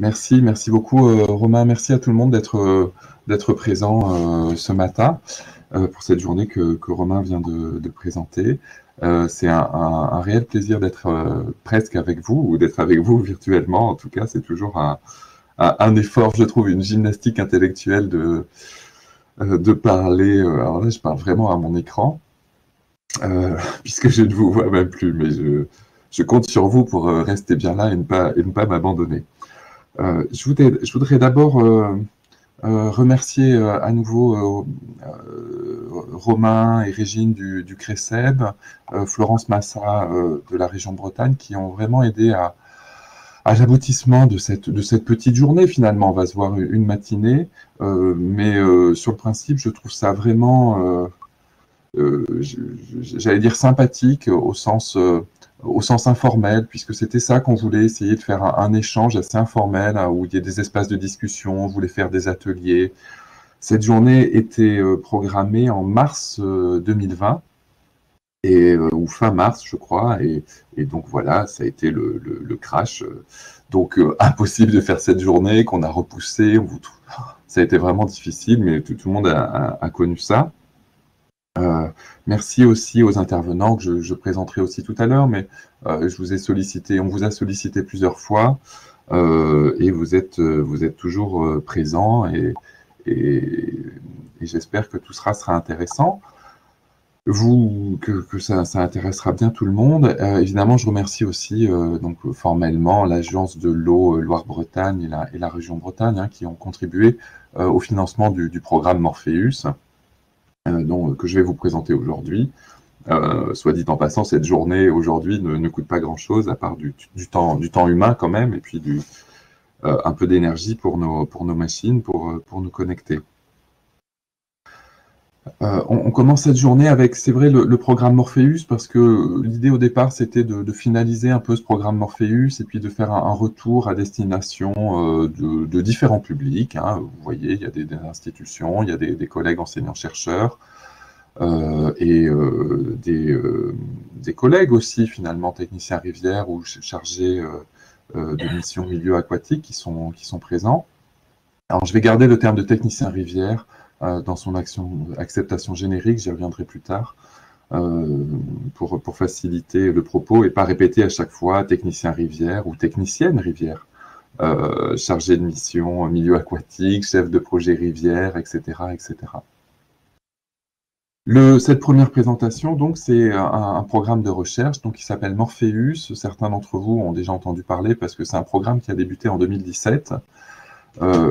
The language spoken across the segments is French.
Merci beaucoup Romain, merci à tout le monde d'être présent ce matin pour cette journée que Romain vient de présenter. C'est un réel plaisir d'être presque avec vous ou d'être avec vous virtuellement. En tout cas, c'est toujours un effort, je trouve, une gymnastique intellectuelle de parler. Alors là, je parle vraiment à mon écran puisque je ne vous vois même plus, mais je compte sur vous pour rester bien là et ne pas m'abandonner. Je voudrais d'abord remercier à nouveau Romain et Régine du CRECEB, Florence Massa de la région Bretagne, qui ont vraiment aidé à l'aboutissement de cette petite journée. Finalement, on va se voir une matinée, mais sur le principe, je trouve ça vraiment, j'allais dire sympathique au sens informel, puisque c'était ça qu'on voulait essayer de faire un échange assez informel, hein, où il y a des espaces de discussion, on voulait faire des ateliers. Cette journée était programmée en mars 2020, ou fin mars, je crois, et donc voilà, ça a été le crash. Donc impossible de faire cette journée qu'on a repoussée. Ça a été vraiment difficile, mais tout le monde a connu ça. Merci aussi aux intervenants que je présenterai aussi tout à l'heure, mais on vous a sollicité plusieurs fois et vous êtes toujours présents et j'espère que tout sera intéressant. Que ça intéressera bien tout le monde. Évidemment, je remercie aussi donc formellement l'Agence de l'eau Loire-Bretagne et la région Bretagne, hein, qui ont contribué au financement du programme Morpheus. Que je vais vous présenter aujourd'hui. Soit dit en passant, cette journée aujourd'hui ne coûte pas grand-chose, à part du temps humain quand même, et puis un peu d'énergie pour nos machines, pour nous connecter. On commence cette journée avec, c'est vrai, le programme Morpheus, parce que l'idée au départ, c'était de finaliser un peu ce programme Morpheus et puis de faire un retour à destination de différents publics, hein. Vous voyez, il y a des institutions, il y a des collègues enseignants-chercheurs et des collègues aussi, finalement, techniciens rivières ou chargés de missions milieu aquatique qui sont présents. Alors, je vais garder le terme de technicien rivière dans son acceptation générique, j'y reviendrai plus tard, pour faciliter le propos et pas répéter à chaque fois technicien rivière ou technicienne rivière, chargé de mission milieu aquatique, chef de projet rivière, etc. etc. Cette première présentation, donc, c'est un programme de recherche donc, qui s'appelle Morpheus. Certains d'entre vous ont déjà entendu parler parce que c'est un programme qui a débuté en 2017.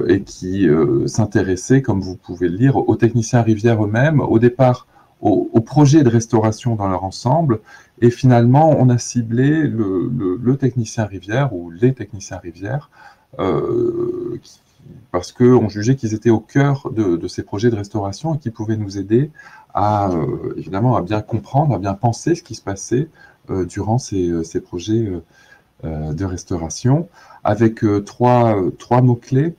Et qui s'intéressait, comme vous pouvez le lire, aux techniciens rivières eux-mêmes, au départ au projet de restauration dans leur ensemble, et finalement on a ciblé le technicien rivière ou les techniciens rivières parce qu'on jugeait qu'ils étaient au cœur de ces projets de restauration et qui pouvaient nous aider évidemment à bien comprendre, à bien penser ce qui se passait durant ces projets de restauration, avec trois mots-clés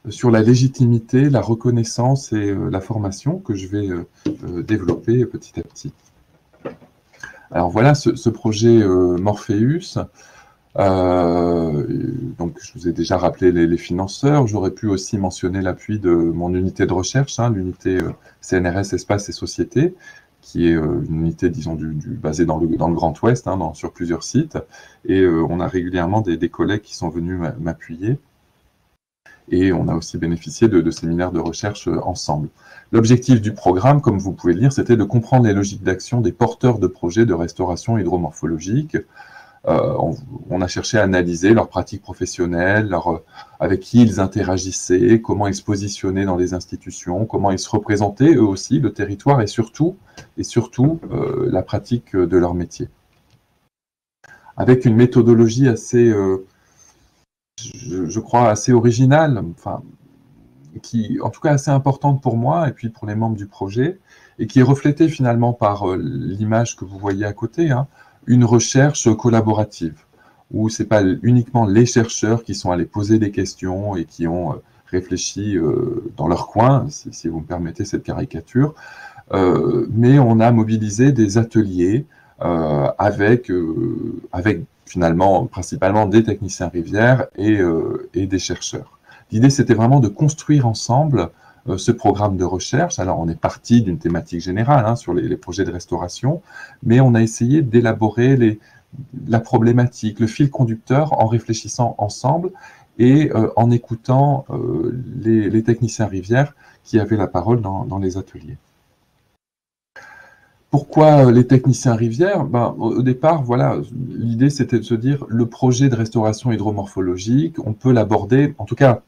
sur la légitimité, la reconnaissance et la formation que je vais développer petit à petit. Alors voilà ce projet Morpheus. Donc je vous ai déjà rappelé les financeurs. J'aurais pu aussi mentionner l'appui de mon unité de recherche, hein, l'unité CNRS Espace et Société, qui est une unité, disons, basée dans le Grand Ouest, hein, sur plusieurs sites. Et on a régulièrement des collègues qui sont venus m'appuyer. Et on a aussi bénéficié de séminaires de recherche ensemble. L'objectif du programme, comme vous pouvez le lire, c'était de comprendre les logiques d'action des porteurs de projets de restauration hydromorphologique. On a cherché à analyser leurs pratiques professionnelles, avec qui ils interagissaient, comment ils se positionnaient dans les institutions, comment ils se représentaient eux aussi, le territoire, et surtout la pratique de leur métier. Avec une méthodologie assez, je crois, assez originale, enfin, qui, en tout cas, assez importante pour moi et puis pour les membres du projet, et qui est reflétée finalement par l'image que vous voyez à côté, hein, une recherche collaborative, où ce n'est pas uniquement les chercheurs qui sont allés poser des questions et qui ont réfléchi dans leur coin, si vous me permettez cette caricature, mais on a mobilisé des ateliers avec finalement principalement des techniciens rivières et des chercheurs. L'idée, c'était vraiment de construire ensemble ce programme de recherche. Alors, on est parti d'une thématique générale hein, sur les projets de restauration, mais on a essayé d'élaborer la problématique, le fil conducteur en réfléchissant ensemble et en écoutant les techniciens rivières qui avaient la parole dans les ateliers. Pourquoi les techniciens rivières? Au départ, voilà, l'idée c'était de se dire le projet de restauration hydromorphologique, on peut l'aborder, en tout cas,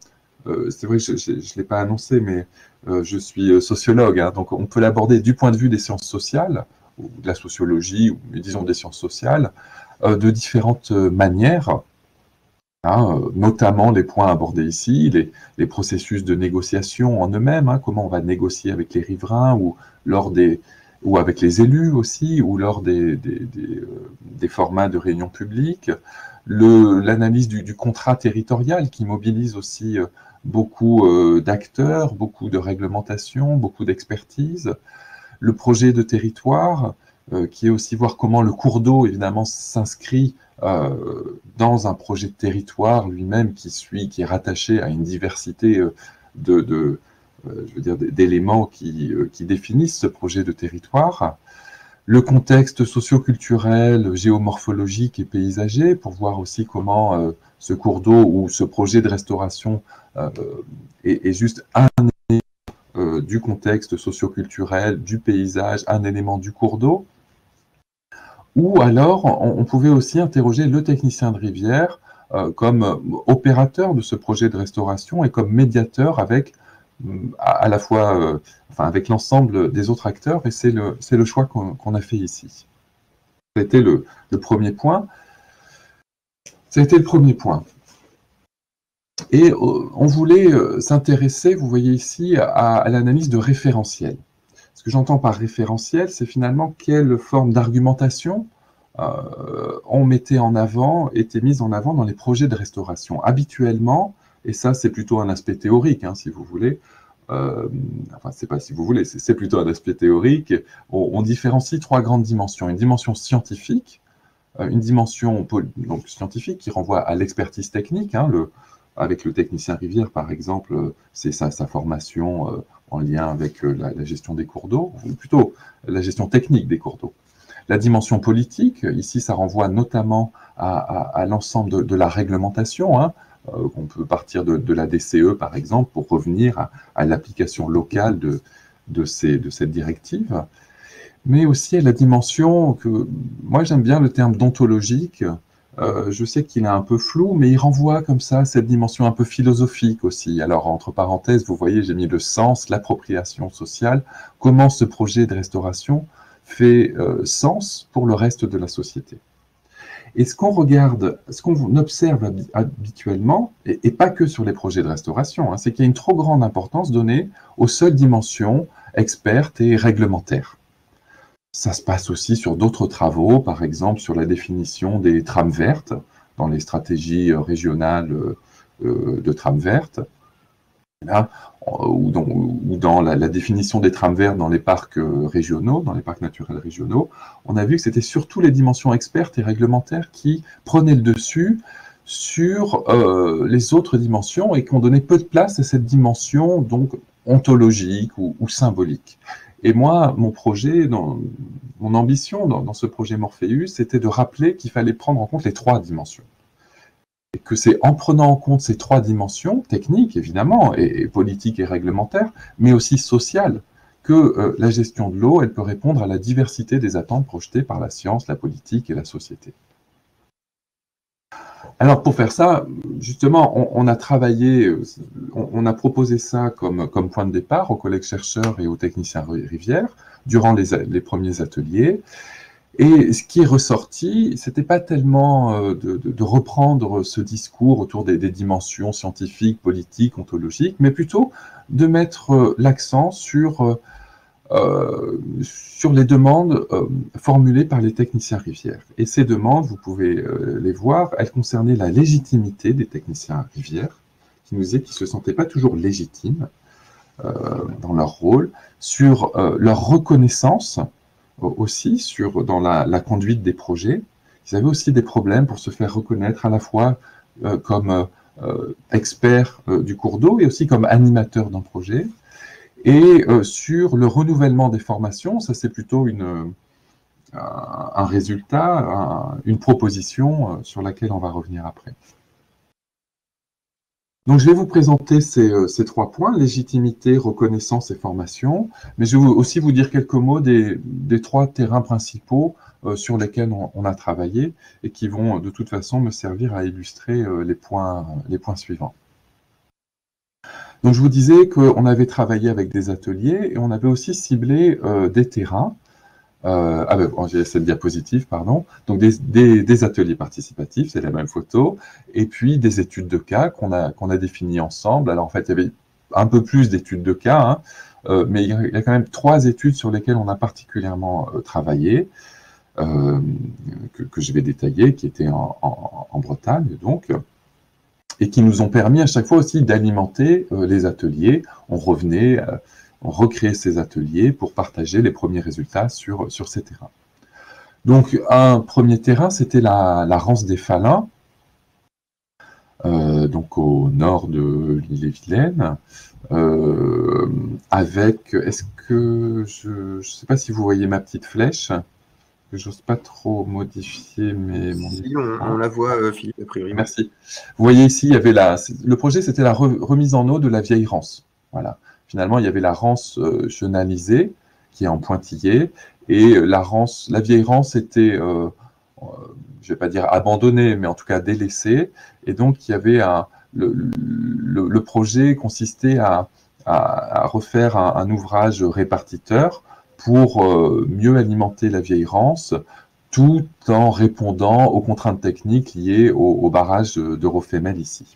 c'est vrai que je ne l'ai pas annoncé, mais je suis sociologue, hein, donc on peut l'aborder du point de vue des sciences sociales, ou de la sociologie, ou disons des sciences sociales, de différentes manières, hein, notamment les points abordés ici, les processus de négociation en eux-mêmes, hein, comment on va négocier avec les riverains ou avec les élus aussi, ou lors des formats de réunions publiques, l'analyse du contrat territorial qui mobilise aussi beaucoup d'acteurs, beaucoup de réglementations, beaucoup d'expertise, le projet de territoire, qui est aussi voir comment le cours d'eau, évidemment, s'inscrit dans un projet de territoire lui-même qui est rattaché à une diversité d'éléments qui définissent ce projet de territoire, le contexte socio-culturel, géomorphologique et paysager, pour voir aussi comment ce cours d'eau ou ce projet de restauration est juste un élément du contexte socio-culturel, du paysage, un élément du cours d'eau. Ou alors, on pouvait aussi interroger le technicien de rivière comme opérateur de ce projet de restauration et comme médiateur avec à la fois avec l'ensemble des autres acteurs, et c'est le choix qu'on a fait ici. Ça a été le premier point. Ça a été le premier point. Et on voulait s'intéresser, vous voyez ici, à l'analyse de référentiel. Ce que j'entends par référentiel, c'est finalement quelle forme d'argumentation on mettait en avant, était mise en avant dans les projets de restauration. Habituellement, et ça c'est plutôt un aspect théorique, hein, si vous voulez, enfin c'est pas si vous voulez, c'est plutôt un aspect théorique, on différencie trois grandes dimensions. Une dimension scientifique, une dimension donc, scientifique qui renvoie à l'expertise technique, hein, avec le technicien rivière par exemple, c'est sa formation en lien avec la gestion des cours d'eau, ou plutôt la gestion technique des cours d'eau. La dimension politique, ici ça renvoie notamment à l'ensemble de la réglementation, hein. On peut partir de la DCE par exemple pour revenir à l'application locale de cette directive, mais aussi à la dimension que, moi j'aime bien le terme d'ontologique, je sais qu'il est un peu flou, mais il renvoie comme ça à cette dimension un peu philosophique aussi. Alors entre parenthèses, vous voyez, j'ai mis le sens, l'appropriation sociale, comment ce projet de restauration fait sens pour le reste de la société. Et ce qu'on regarde, ce qu'on observe habituellement, et pas que sur les projets de restauration, hein, c'est qu'il y a une trop grande importance donnée aux seules dimensions expertes et réglementaires. Ça se passe aussi sur d'autres travaux, par exemple sur la définition des trames vertes, dans les stratégies régionales de trames vertes, là, ou dans la définition des trames vertes dans les parcs régionaux, dans les parcs naturels régionaux, on a vu que c'était surtout les dimensions expertes et réglementaires qui prenaient le dessus sur les autres dimensions et qu'on donnait peu de place à cette dimension donc ontologique ou symbolique. Et moi, mon projet, mon ambition dans ce projet Morpheus, c'était de rappeler qu'il fallait prendre en compte les trois dimensions. Et que c'est en prenant en compte ces trois dimensions, techniques évidemment, et politiques et réglementaires, mais aussi sociales, que la gestion de l'eau, elle peut répondre à la diversité des attentes projetées par la science, la politique et la société. Alors pour faire ça, justement, on a travaillé, on a proposé ça comme point de départ aux collègues chercheurs et aux techniciens rivières durant les premiers ateliers. Et ce qui est ressorti, c'était pas tellement de reprendre ce discours autour des dimensions scientifiques, politiques, ontologiques, mais plutôt de mettre l'accent sur les demandes formulées par les techniciens rivières. Et ces demandes, vous pouvez les voir, elles concernaient la légitimité des techniciens rivières, qui nous disaient qu'ils ne se sentaient pas toujours légitimes dans leur rôle, sur leur reconnaissance aussi dans la conduite des projets, ils avaient aussi des problèmes pour se faire reconnaître à la fois comme experts du cours d'eau et aussi comme animateurs d'un projet. Et sur le renouvellement des formations, ça c'est plutôt un résultat, une proposition sur laquelle on va revenir après. Donc, je vais vous présenter ces 3 points, légitimité, reconnaissance et formation, mais je vais aussi vous dire quelques mots des 3 terrains principaux sur lesquels on a travaillé et qui vont de toute façon me servir à illustrer les points suivants. Donc, je vous disais qu'on avait travaillé avec des ateliers et on avait aussi ciblé des terrains. J'ai cette diapositive, pardon. Donc des ateliers participatifs, c'est la même photo, et puis des études de cas qu'on a définies ensemble. Alors en fait, il y avait un peu plus d'études de cas, hein, mais il y a quand même 3 études sur lesquelles on a particulièrement travaillé, que je vais détailler, qui étaient en Bretagne, donc, et qui nous ont permis à chaque fois aussi d'alimenter les ateliers. On revenait... on recréait ces ateliers pour partager les premiers résultats sur ces terrains. Donc, un premier terrain, c'était la Rance des Falins, donc au nord de l'île-et-Vilaine, avec, est-ce que, je ne sais pas si vous voyez ma petite flèche, que j'ose pas trop modifier mon Si, on la voit, Philippe, a priori. Merci. Vous voyez ici, il y avait le projet, c'était la remise en eau de la vieille Rance. Voilà. Finalement, il y avait la Rance chenalisée, qui est en pointillé, et la vieille Rance était, je ne vais pas dire abandonnée, mais en tout cas délaissée, et donc il y avait le projet consistait à refaire un ouvrage répartiteur pour mieux alimenter la vieille Rance, tout en répondant aux contraintes techniques liées au barrage de Rofemel ici.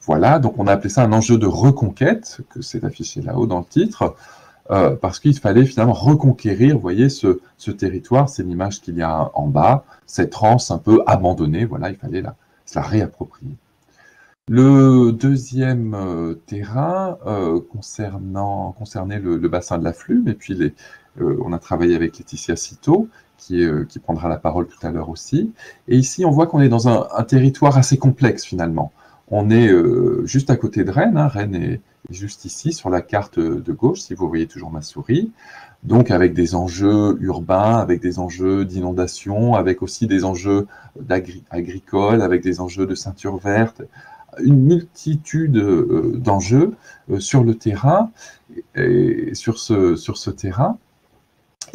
Voilà, donc on a appelé ça un enjeu de reconquête, que c'est affiché là-haut dans le titre, parce qu'il fallait finalement reconquérir, vous voyez, ce territoire, c'est l'image qu'il y a en bas, cette Rance un peu abandonnée, voilà, il fallait se la réapproprier. Le deuxième terrain concernait le bassin de la Flume, et puis on a travaillé avec Laetitia Citeau, qui prendra la parole tout à l'heure aussi. Et ici, on voit qu'on est dans un territoire assez complexe finalement. On est juste à côté de Rennes, hein. Rennes est juste ici sur la carte de gauche, si vous voyez toujours ma souris. Donc avec des enjeux urbains, avec des enjeux d'inondation, avec aussi des enjeux agricoles, avec des enjeux de ceinture verte, une multitude d'enjeux sur le terrain, et sur ce terrain,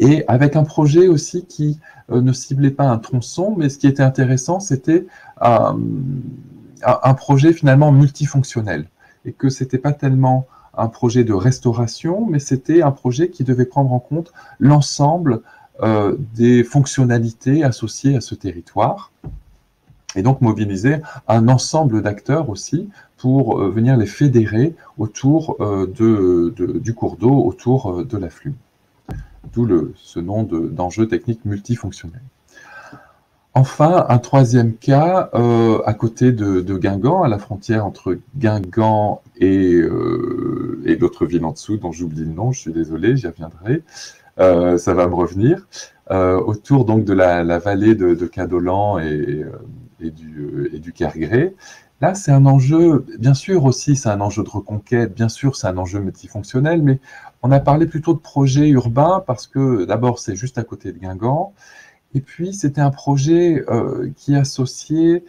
et avec un projet aussi qui ne ciblait pas un tronçon, mais ce qui était intéressant, c'était un projet finalement multifonctionnel, et que ce n'était pas tellement un projet de restauration, mais c'était un projet qui devait prendre en compte l'ensemble des fonctionnalités associées à ce territoire, et donc mobiliser un ensemble d'acteurs aussi pour venir les fédérer autour du cours d'eau, autour de la Flume. D'où ce nom d'enjeu technique multifonctionnel. Enfin, un troisième cas, à côté de Guingamp, à la frontière entre Guingamp et l'autre ville en dessous, dont j'oublie le nom, je suis désolé, j'y reviendrai, ça va me revenir, autour donc de la vallée de Cadolan et du Kergré. Là, c'est un enjeu, bien sûr aussi, c'est un enjeu de reconquête, bien sûr, c'est un enjeu multifonctionnel, mais on a parlé plutôt de projet urbain parce que d'abord, c'est juste à côté de Guingamp, et puis c'était un projet qui associait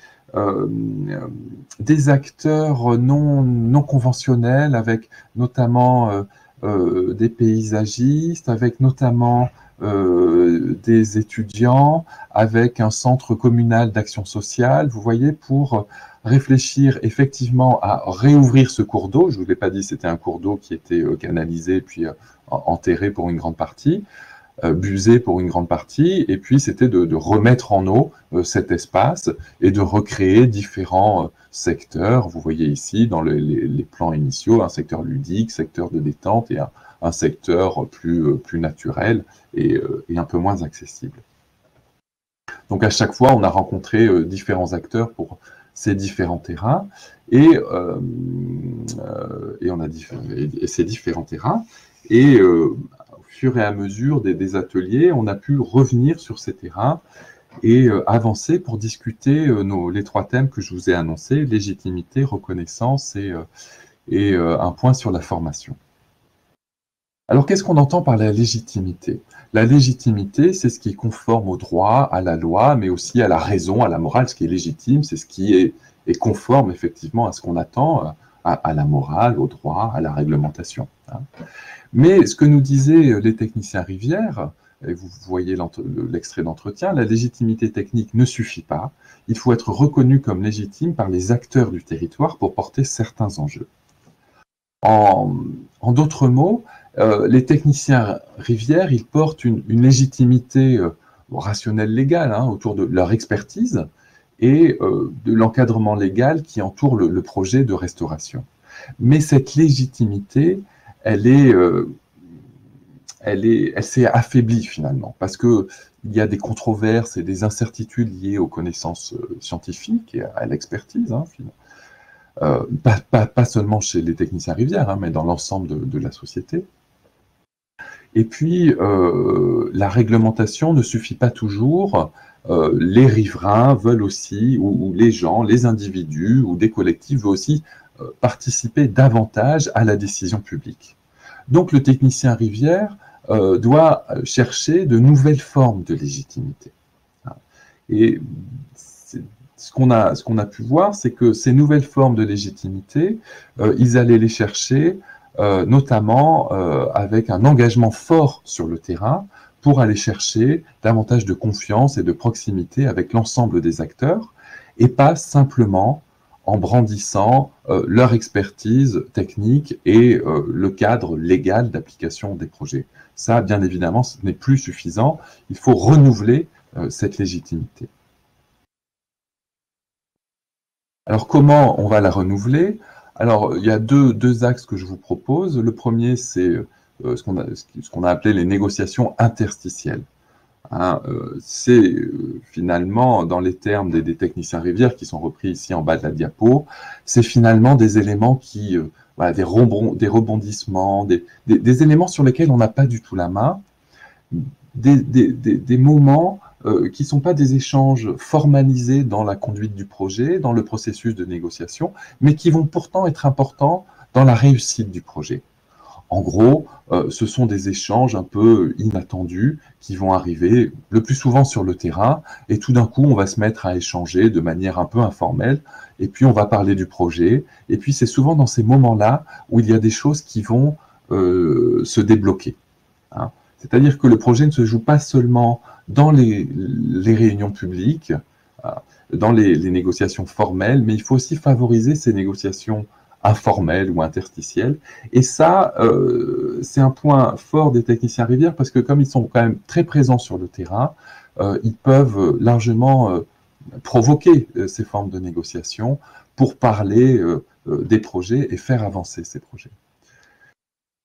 des acteurs non conventionnels, avec notamment des paysagistes, avec notamment des étudiants, avec un centre communal d'action sociale, vous voyez, pour réfléchir effectivement à réouvrir ce cours d'eau. Je ne vous l'ai pas dit, c'était un cours d'eau qui était canalisé puis enterré pour une grande partie, busé pour une grande partie, et puis c'était de remettre en eau cet espace et de recréer différents secteurs. Vous voyez ici dans les plans initiaux, un secteur ludique, secteur de détente et un secteur plus naturel et un peu moins accessible. Donc à chaque fois, on a rencontré différents acteurs pour ces différents terrains et ces différents terrains. Et au fur et à mesure des ateliers, on a pu revenir sur ces terrains et avancer pour discuter les 3 thèmes que je vous ai annoncés, légitimité, reconnaissance et un point sur la formation. Alors, qu'est-ce qu'on entend par la légitimité? La légitimité, c'est ce qui est conforme au droit, à la loi, mais aussi à la raison, à la morale. Ce qui est légitime, c'est ce qui est conforme effectivement à ce qu'on attend, à la morale, au droit, à la réglementation. Mais ce que nous disaient les techniciens Rivière, et vous voyez l'extrait d'entretien, la légitimité technique ne suffit pas. Il faut être reconnu comme légitime par les acteurs du territoire pour porter certains enjeux. En d'autres mots, les techniciens Rivière, ils portent une légitimité rationnelle légale autour de leur expertise et de l'encadrement légal qui entoure le projet de restauration. Mais cette légitimité, elle s'est affaiblie finalement, parce qu'il y a des controverses et des incertitudes liées aux connaissances scientifiques et à l'expertise, pas seulement chez les techniciens Rivière, mais dans l'ensemble de la société. Et puis, la réglementation ne suffit pas toujours. Les riverains veulent aussi, ou les gens, les individus ou des collectifs veulent aussi participer davantage à la décision publique. Donc, le technicien Rivière doit chercher de nouvelles formes de légitimité. Et ce qu'on a pu voir, c'est que ces nouvelles formes de légitimité, ils allaient les chercher notamment avec un engagement fort sur le terrain pour aller chercher davantage de confiance et de proximité avec l'ensemble des acteurs et pas simplement en brandissant leur expertise technique et le cadre légal d'application des projets. Ça, bien évidemment, ce n'est plus suffisant. Il faut renouveler cette légitimité. Alors, comment on va la renouveler? Alors, il y a deux axes que je vous propose. Le premier, c'est ce qu'on a appelé les négociations interstitielles. C'est finalement, dans les termes des techniciens Rivière qui sont repris ici en bas de la diapo, c'est finalement des éléments qui, voilà, des rebondissements, des éléments sur lesquels on n'a pas du tout la main, des moments qui ne sont pas des échanges formalisés dans la conduite du projet, dans le processus de négociation, mais qui vont pourtant être importants dans la réussite du projet. En gros, ce sont des échanges un peu inattendus qui vont arriver le plus souvent sur le terrain et tout d'un coup, on va se mettre à échanger de manière un peu informelle et puis on va parler du projet et puis c'est souvent dans ces moments-là où il y a des choses qui vont se débloquer. C'est-à-dire que le projet ne se joue pas seulement dans les réunions publiques, dans les négociations formelles, mais il faut aussi favoriser ces négociations informelles ou interstitielles. Et ça, c'est un point fort des techniciens Rivière parce que comme ils sont quand même très présents sur le terrain, ils peuvent largement provoquer ces formes de négociation pour parler des projets et faire avancer ces projets.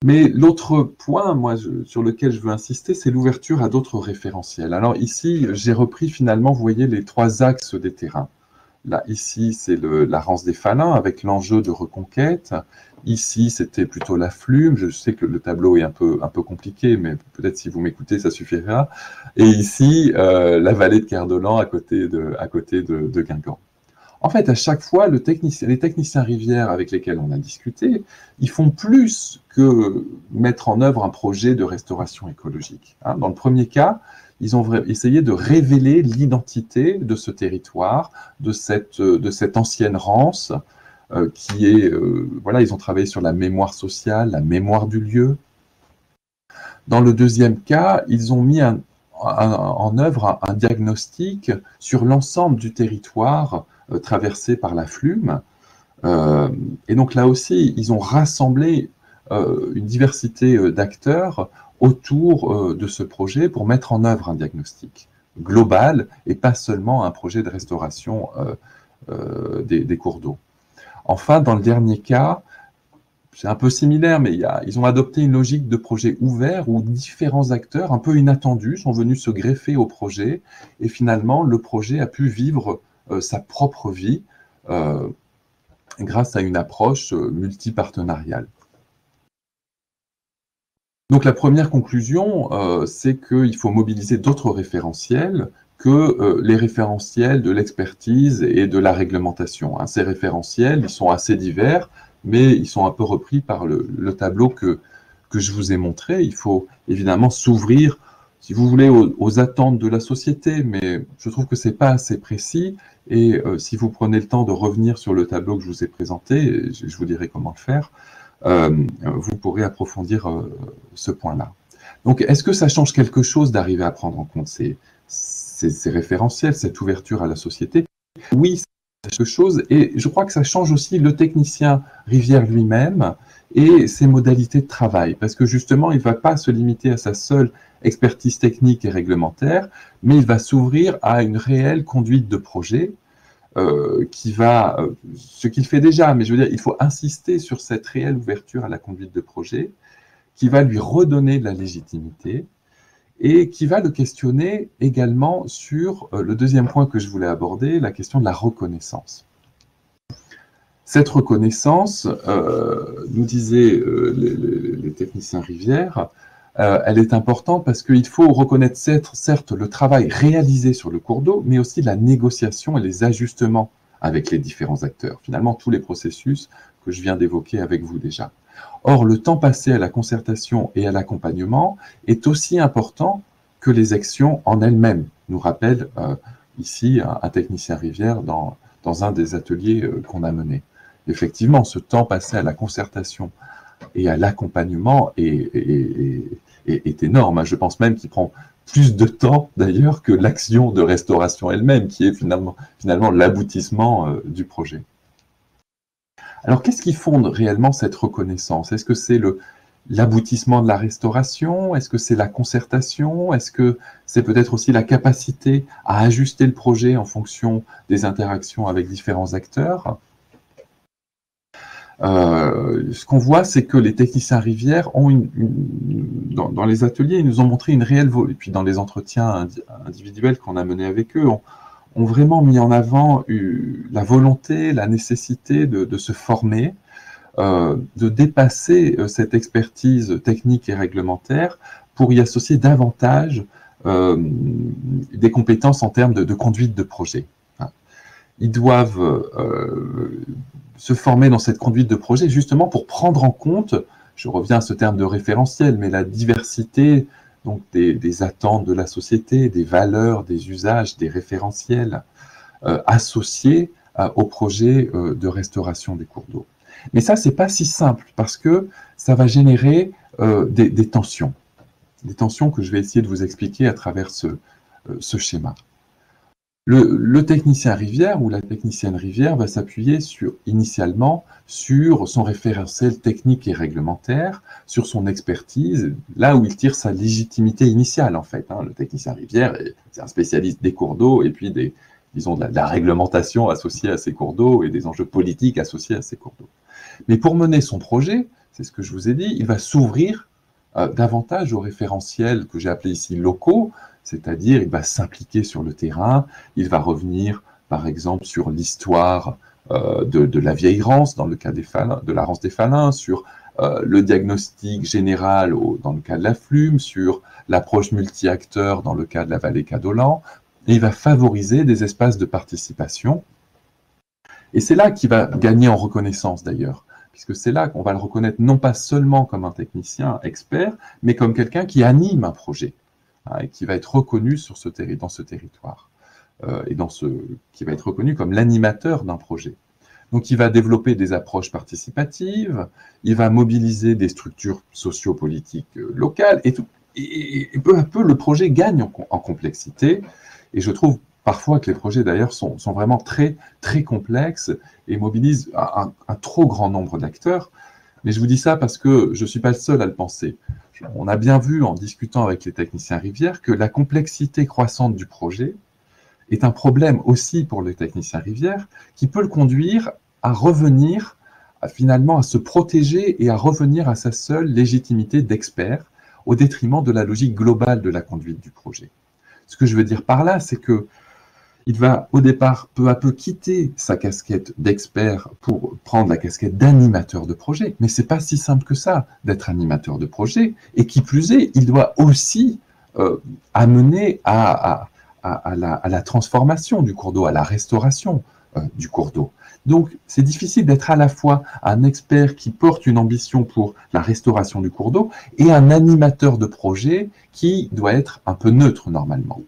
Mais l'autre point, moi, sur lequel je veux insister, c'est l'ouverture à d'autres référentiels. Alors ici, j'ai repris finalement, vous voyez, les 3 axes des terrains. Là, ici, c'est la Rance des Falins avec l'enjeu de reconquête. Ici, c'était plutôt la Flume. Je sais que le tableau est un peu compliqué, mais peut-être si vous m'écoutez, ça suffira. Et ici, la vallée de Kerdolan à côté de Guingamp. En fait, à chaque fois, les techniciens Rivière avec lesquels on a discuté, ils font plus que mettre en œuvre un projet de restauration écologique. Dans le premier cas, ils ont essayé de révéler l'identité de ce territoire, de cette ancienne Rance, qui est, voilà, ils ont travaillé sur la mémoire sociale, la mémoire du lieu. Dans le deuxième cas, ils ont mis en œuvre un diagnostic sur l'ensemble du territoire traversé par la Flume. Et donc là aussi, ils ont rassemblé une diversité d'acteurs autour de ce projet pour mettre en œuvre un diagnostic global et pas seulement un projet de restauration des cours d'eau. Enfin, dans le dernier cas, c'est un peu similaire, mais ils ont adopté une logique de projet ouvert où différents acteurs un peu inattendus sont venus se greffer au projet et finalement le projet a pu vivre sa propre vie grâce à une approche multipartenariale. Donc la première conclusion, c'est qu'il faut mobiliser d'autres référentiels que les référentiels de l'expertise et de la réglementation. Hein. Ces référentiels, ils sont assez divers, mais ils sont un peu repris par le tableau que je vous ai montré. Il faut évidemment s'ouvrir, si vous voulez, aux attentes de la société, mais je trouve que ce n'est pas assez précis. Et si vous prenez le temps de revenir sur le tableau que je vous ai présenté, je vous dirai comment le faire, vous pourrez approfondir ce point-là. Donc, est-ce que ça change quelque chose d'arriver à prendre en compte ces référentiels, cette ouverture à la société? Oui, ça change quelque chose, et je crois que ça change aussi le technicien Rivière lui-même et ses modalités de travail, parce que justement, il ne va pas se limiter à sa seule expertise technique et réglementaire, mais il va s'ouvrir à une réelle conduite de projet, qui va, ce qu'il fait déjà, mais je veux dire, il faut insister sur cette réelle ouverture à la conduite de projet, qui va lui redonner de la légitimité, et qui va le questionner également sur le deuxième point que je voulais aborder, la question de la reconnaissance. Cette reconnaissance, nous disaient les techniciens Rivière, elle est importante parce qu'il faut reconnaître certes le travail réalisé sur le cours d'eau, mais aussi la négociation et les ajustements avec les différents acteurs. Finalement, tous les processus que je viens d'évoquer avec vous déjà. Or, le temps passé à la concertation et à l'accompagnement est aussi important que les actions en elles-mêmes, nous rappelle ici un technicien Rivière dans un des ateliers qu'on a menés. Effectivement, ce temps passé à la concertation et à l'accompagnement est énorme. Je pense même qu'il prend plus de temps d'ailleurs que l'action de restauration elle-même, qui est finalement l'aboutissement du projet. Alors, qu'est-ce qui fonde réellement cette reconnaissance? Est-ce que c'est l'aboutissement de la restauration? Est-ce que c'est la concertation? Est-ce que c'est peut-être aussi la capacité à ajuster le projet en fonction des interactions avec différents acteurs? Ce qu'on voit, c'est que les techniciens Rivière ont dans les ateliers, ils nous ont montré une réelle et puis dans les entretiens individuels qu'on a menés avec eux, ont vraiment mis en avant la volonté, la nécessité de se former, de dépasser cette expertise technique et réglementaire pour y associer davantage des compétences en termes de conduite de projet. Ils doivent se former dans cette conduite de projet justement pour prendre en compte, je reviens à ce terme de référentiel, mais la diversité donc des attentes de la société, des valeurs, des usages, des référentiels associés au projet de restauration des cours d'eau. Mais ça, c'est pas si simple parce que ça va générer des tensions que je vais essayer de vous expliquer à travers ce schéma. Le technicien Rivière ou la technicienne Rivière va s'appuyer initialement sur son référentiel technique et réglementaire, sur son expertise, là où il tire sa légitimité initiale en fait. Le technicien Rivière, c'est un spécialiste des cours d'eau et puis disons de la réglementation associée à ces cours d'eau et des enjeux politiques associés à ces cours d'eau. Mais pour mener son projet, c'est ce que je vous ai dit, il va s'ouvrir davantage aux référentiels que j'ai appelés ici locaux, c'est-à-dire il va s'impliquer sur le terrain, il va revenir par exemple sur l'histoire de la vieille Rance dans le cas de la Rance des Falins, sur le diagnostic général dans le cas de la Flume, sur l'approche multi-acteurs dans le cas de la vallée Cadolan, et il va favoriser des espaces de participation. Et c'est là qu'il va gagner en reconnaissance d'ailleurs, puisque c'est là qu'on va le reconnaître non pas seulement comme un technicien expert, mais comme quelqu'un qui anime un projet, et qui va être reconnu dans ce territoire, qui va être reconnu comme l'animateur d'un projet. Donc il va développer des approches participatives, il va mobiliser des structures socio-politiques locales, et peu à peu le projet gagne en complexité, et je trouve parfois que les projets d'ailleurs sont vraiment très, très complexes et mobilisent un trop grand nombre d'acteurs. Mais je vous dis ça parce que je ne suis pas le seul à le penser. On a bien vu en discutant avec les techniciens Rivière que la complexité croissante du projet est un problème aussi pour les techniciens Rivière qui peut le conduire à revenir finalement à se protéger et à revenir à sa seule légitimité d'expert au détriment de la logique globale de la conduite du projet. Ce que je veux dire par là, c'est que Il va au départ peu à peu quitter sa casquette d'expert pour prendre la casquette d'animateur de projet. Mais c'est pas si simple que ça d'être animateur de projet. Et qui plus est, il doit aussi amener à la transformation du cours d'eau, à la restauration du cours d'eau. Donc, c'est difficile d'être à la fois un expert qui porte une ambition pour la restauration du cours d'eau et un animateur de projet qui doit être un peu neutre normalement.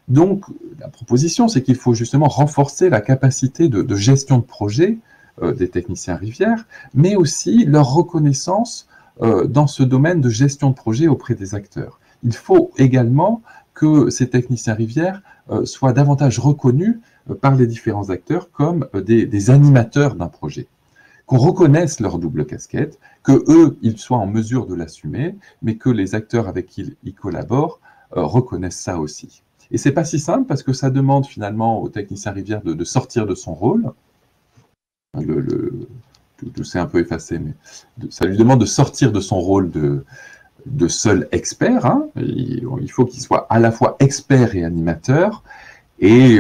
Donc, la proposition, c'est qu'il faut justement renforcer la capacité de gestion de projet des techniciens rivières, mais aussi leur reconnaissance dans ce domaine de gestion de projet auprès des acteurs. Il faut également que ces techniciens rivières soient davantage reconnus par les différents acteurs comme des animateurs d'un projet, qu'on reconnaisse leur double casquette, que eux, ils soient en mesure de l'assumer, mais que les acteurs avec qui ils collaborent reconnaissent ça aussi. Et c'est pas si simple parce que ça demande finalement au technicien rivière de sortir de son rôle. Tout s'est un peu effacé, mais ça lui demande de sortir de son rôle de seul expert. Hein. Il faut qu'il soit à la fois expert et animateur. Et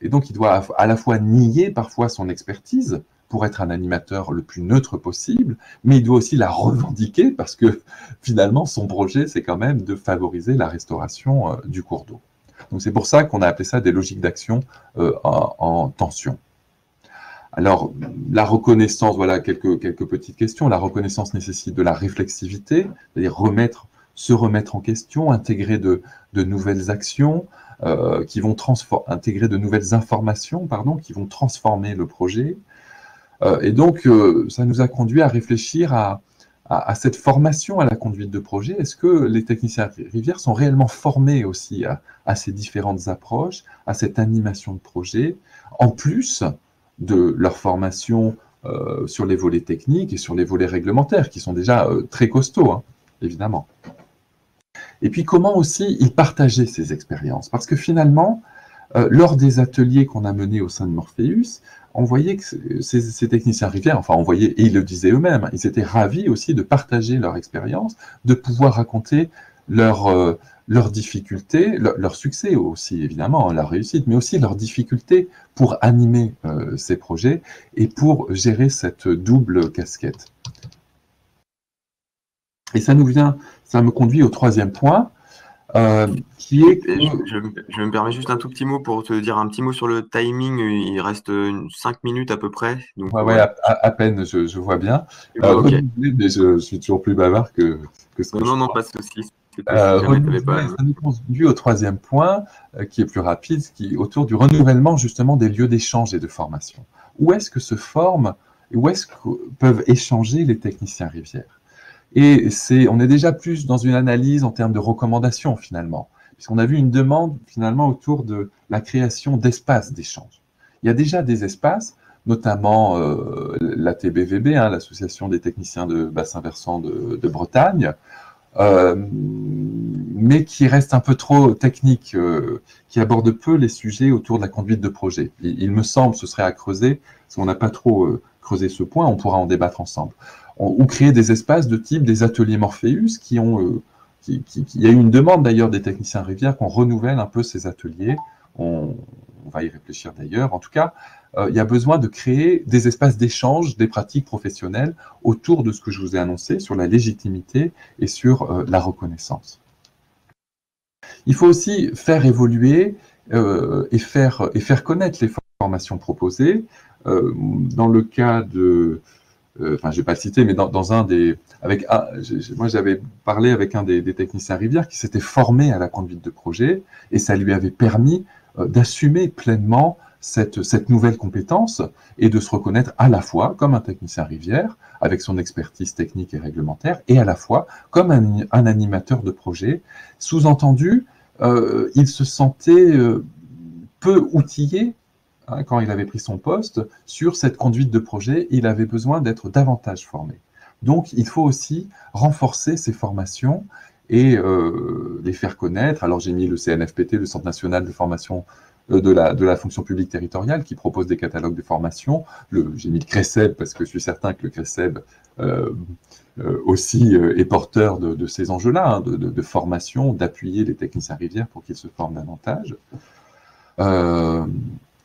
donc, il doit à la fois nier parfois son expertise pour être un animateur le plus neutre possible, mais il doit aussi la revendiquer parce que finalement, son projet, c'est quand même de favoriser la restauration du cours d'eau. Donc, c'est pour ça qu'on a appelé ça des logiques d'action en tension. Alors, la reconnaissance, voilà quelques petites questions. La reconnaissance nécessite de la réflexivité, c'est-à-dire se remettre en question, intégrer de nouvelles actions, qui vont intégrer de nouvelles informations, qui vont transformer le projet. Et donc, ça nous a conduit à réfléchir à cette formation à la conduite de projet. Est-ce que les techniciens rivières sont réellement formés aussi à ces différentes approches, à cette animation de projet, en plus de leur formation sur les volets techniques et sur les volets réglementaires, qui sont déjà très costauds, hein, évidemment. Et puis, comment aussi ils partageaient ces expériences? Parce que finalement, lors des ateliers qu'on a menés au sein de Morpheus, on voyait que ces techniciens rivières, enfin, on voyait, et ils le disaient eux-mêmes, ils étaient ravis aussi de partager leur expérience, de pouvoir raconter leurs difficultés, leur succès aussi, évidemment, leur réussite, mais aussi leurs difficultés pour animer ces projets et pour gérer cette double casquette. Et ça me conduit au troisième point, qui est que... Je me permets juste un tout petit mot pour te dire un petit mot sur le timing. Il reste 5 minutes à peu près. Donc, ouais, à peine, je vois bien. Okay. Mais je suis toujours plus bavard que ce que non, pas de souci. Ça nous conduit au troisième point, qui est plus rapide, qui est autour du renouvellement justement des lieux d'échange et de formation. Où est-ce que se forment, où est-ce que peuvent échanger les techniciens rivières? Et on est déjà plus dans une analyse en termes de recommandations finalement, puisqu'on a vu une demande finalement autour de la création d'espaces d'échange. Il y a déjà des espaces, notamment la TBVB, hein, l'Association des techniciens de bassin versant de Bretagne, mais qui reste un peu trop technique, qui aborde peu les sujets autour de la conduite de projet. Il me semble, ce serait à creuser, parce qu'on n'a pas trop creusé ce point, on pourra en débattre ensemble. Ou créer des espaces de type des ateliers Morpheus qui ont... il y a eu une demande d'ailleurs des techniciens rivières qu'on renouvelle un peu ces ateliers. On va y réfléchir d'ailleurs. En tout cas, il y a besoin de créer des espaces d'échange des pratiques professionnelles autour de ce que je vous ai annoncé sur la légitimité et sur la reconnaissance. Il faut aussi faire évoluer et faire connaître les formations proposées. Dans le cas de... Enfin, je ne vais pas le citer, mais dans un des... moi, j'avais parlé avec un des techniciens rivières qui s'était formé à la conduite de projet et ça lui avait permis d'assumer pleinement cette nouvelle compétence et de se reconnaître à la fois comme un technicien rivière avec son expertise technique et réglementaire et à la fois comme un animateur de projet. Sous-entendu, il se sentait peu outillé quand il avait pris son poste, sur cette conduite de projet, il avait besoin d'être davantage formé. Donc, il faut aussi renforcer ces formations et les faire connaître. Alors, j'ai mis le CNFPT, le Centre national de formation de la fonction publique territoriale, qui propose des catalogues de formation. J'ai mis le CRECEB, parce que je suis certain que le CRECEB aussi est porteur de ces enjeux-là, hein, de formation, d'appuyer les techniciens rivières pour qu'ils se forment davantage. Euh,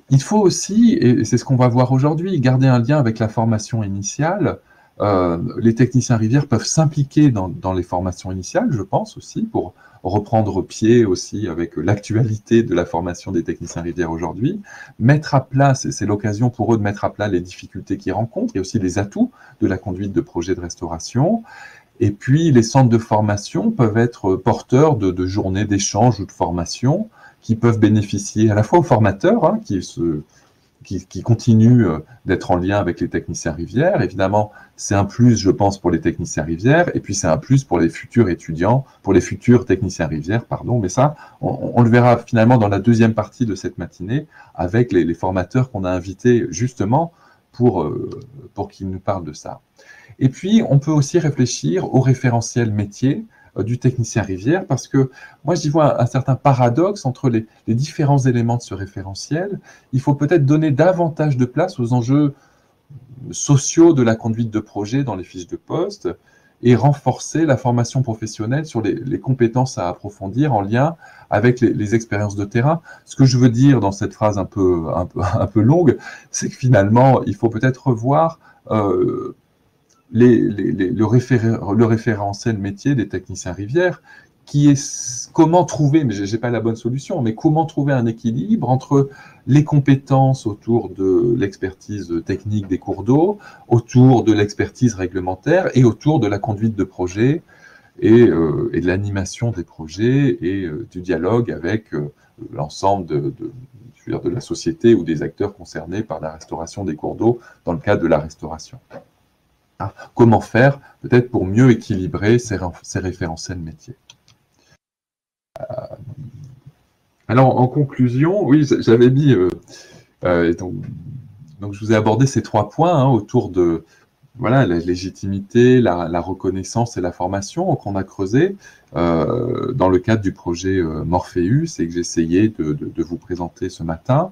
il faut aussi, et c'est ce qu'on va voir aujourd'hui, garder un lien avec la formation initiale. Les techniciens rivières peuvent s'impliquer dans les formations initiales, je pense aussi, pour reprendre pied aussi avec l'actualité de la formation des techniciens rivières aujourd'hui, mettre à plat, c'est l'occasion pour eux de mettre à plat les difficultés qu'ils rencontrent et aussi les atouts de la conduite de projets de restauration. Et puis, les centres de formation peuvent être porteurs de journées d'échange ou de formation qui peuvent bénéficier à la fois aux formateurs, hein, qui continuent d'être en lien avec les techniciens rivières. Évidemment, c'est un plus, je pense, pour les techniciens rivières, et puis c'est un plus pour les futurs étudiants, pour les futurs techniciens rivières, pardon. Mais ça, on le verra finalement dans la deuxième partie de cette matinée, avec les formateurs qu'on a invités justement pour qu'ils nous parlent de ça. Et puis, on peut aussi réfléchir au référentiel métier du technicien rivière, parce que moi, j'y vois un certain paradoxe entre les différents éléments de ce référentiel. Il faut peut-être donner davantage de place aux enjeux sociaux de la conduite de projet dans les fiches de poste et renforcer la formation professionnelle sur les compétences à approfondir en lien avec les expériences de terrain. Ce que je veux dire dans cette phrase un peu longue, c'est que finalement, il faut peut-être revoir le référentiel métier des techniciens rivières, qui est comment trouver, mais je n'ai pas la bonne solution, mais comment trouver un équilibre entre les compétences autour de l'expertise technique des cours d'eau, autour de l'expertise réglementaire et autour de la conduite de projet et de l'animation des projets et du dialogue avec l'ensemble de la société ou des acteurs concernés par la restauration des cours d'eau dans le cadre de la restauration. Comment faire peut-être pour mieux équilibrer ces référentiels métiers. Alors, en conclusion, oui, j'avais mis, donc je vous ai abordé ces 3 points autour de voilà, la légitimité, la reconnaissance et la formation qu'on a creusé dans le cadre du projet Morpheus et que j'ai essayé de vous présenter ce matin.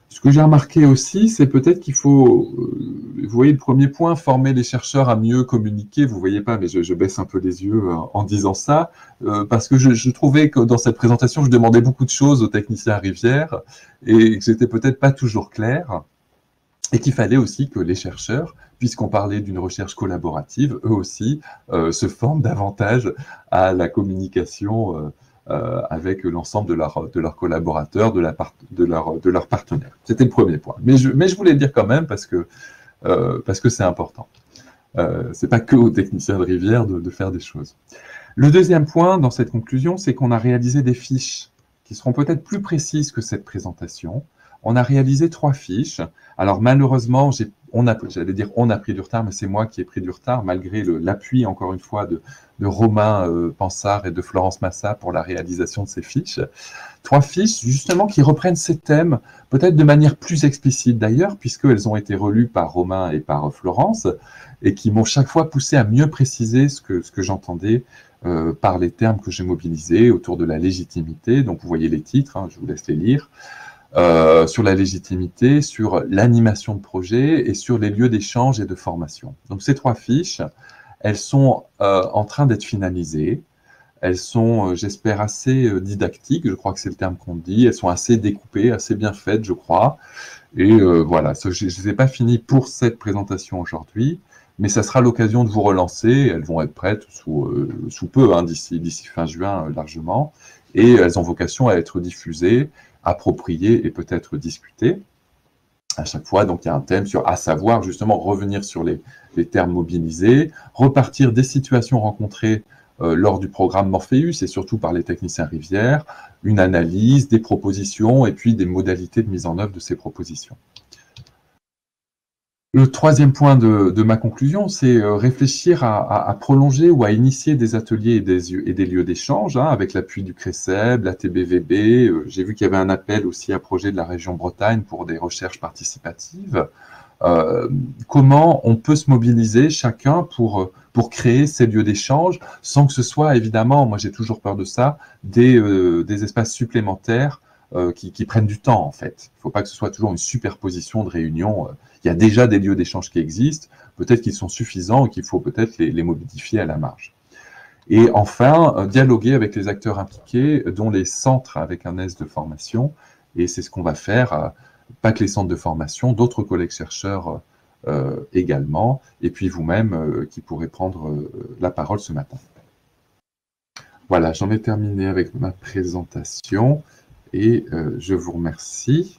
Ce que j'ai remarqué aussi, c'est peut-être qu'il faut, vous voyez le premier point, former les chercheurs à mieux communiquer. Vous ne voyez pas, mais je baisse un peu les yeux en disant ça, parce que je trouvais que dans cette présentation, je demandais beaucoup de choses aux techniciens rivières et que j'étais peut-être pas toujours clair, et qu'il fallait aussi que les chercheurs, puisqu'on parlait d'une recherche collaborative, eux aussi se forment davantage à la communication avec l'ensemble de leurs collaborateurs, de leurs partenaires. C'était le premier point. Mais je voulais le dire quand même parce que c'est important. C'est pas que aux techniciens de rivière de faire des choses. Le deuxième point dans cette conclusion, c'est qu'on a réalisé des fiches qui seront peut-être plus précises que cette présentation. On a réalisé 3 fiches. Alors malheureusement, on a pris du retard, mais c'est moi qui ai pris du retard, malgré l'appui, encore une fois, de Romain Pansard et de Florence Massa pour la réalisation de ces fiches. 3 fiches, justement, qui reprennent ces thèmes, peut-être de manière plus explicite d'ailleurs, puisqu'elles ont été relues par Romain et par Florence, et qui m'ont chaque fois poussé à mieux préciser ce que j'entendais par les termes que j'ai mobilisés autour de la légitimité. Donc vous voyez les titres, je vous laisse les lire. Sur la légitimité, sur l'animation de projet et sur les lieux d'échange et de formation. Donc ces 3 fiches, elles sont en train d'être finalisées. Elles sont, j'espère, assez didactiques, je crois que c'est le terme qu'on dit. Elles sont assez découpées, assez bien faites, je crois. Et voilà, je ne les ai pas finies pour cette présentation aujourd'hui, mais ça sera l'occasion de vous relancer. Elles vont être prêtes sous peu, d'ici fin juin largement. Et elles ont vocation à être diffusées, appropriées et peut-être discutées à chaque fois. Donc il y a un thème sur, à savoir justement revenir sur les termes mobilisés, repartir des situations rencontrées lors du programme Morpheus et surtout par les techniciens rivières, une analyse, des propositions et puis des modalités de mise en œuvre de ces propositions. Le troisième point de ma conclusion, c'est réfléchir à prolonger ou à initier des ateliers et des lieux d'échange avec l'appui du CRECEB, la TBVB. J'ai vu qu'il y avait un appel aussi à projet de la région Bretagne pour des recherches participatives. Comment on peut se mobiliser chacun pour créer ces lieux d'échange sans que ce soit, évidemment, moi j'ai toujours peur de ça, des espaces supplémentaires qui prennent du temps en fait. Il ne faut pas que ce soit toujours une superposition de réunions. Il y a déjà des lieux d'échange qui existent, peut-être qu'ils sont suffisants et qu'il faut peut-être les modifier à la marge. Et enfin, dialoguer avec les acteurs impliqués, dont les centres avec un S de formation, Et c'est ce qu'on va faire, pas que les centres de formation, d'autres collègues chercheurs également, et puis vous-même qui pourrez prendre la parole ce matin. Voilà, j'en ai terminé avec ma présentation et je vous remercie.